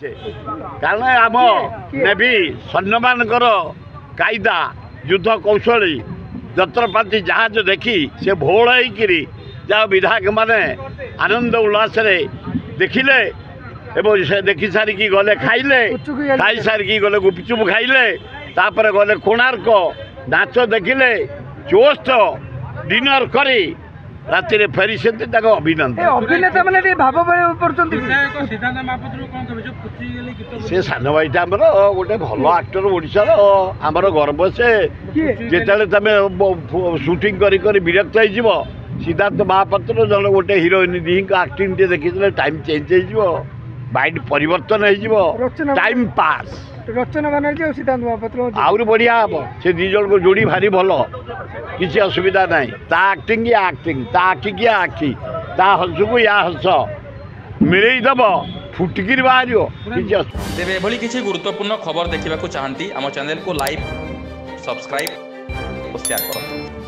कारण आम नेवी सैन्य मानकर कायदा युद्ध कौशली जत्रपाति जहाज देखी से भोल जहाँ विधायक माने आनंद उल्लास देखिले एवं से देखी सारिकी गले खाइले खाई सारिकी गले गुपचुप खाइले तापर गले कोणार्क नाच देखिले चोस्त डिनर करी राति फेरी से अभिनंदन अभिनेता मैंने भाव से सान भाईटा आमर गोटे भल आक्टर ओडार आमर गर्व से जिते तुम सुटिंग कर विरक्त हो सिद्धार्थ महापात्र जन गोटे हिरोइन दी आक्टिंग देखी टाइम चेंज हो माइंड परिवर्तन हो टाइम पास रचना बनर्जी और सिद्धांत महापात्र आउरी बढ़िया हम से दी जन को जोड़ी भारी भल किसी असुविधा ना ता आक्टिंग या आक्टिंग ता आखि कि आखि ता हस को या हस मिले दब फुटकी बाहर तेरे एभली किसी गुरुत्वपूर्ण खबर देखा चाहती आम चैनल को लाइक सब्सक्राइब और शेयर करो।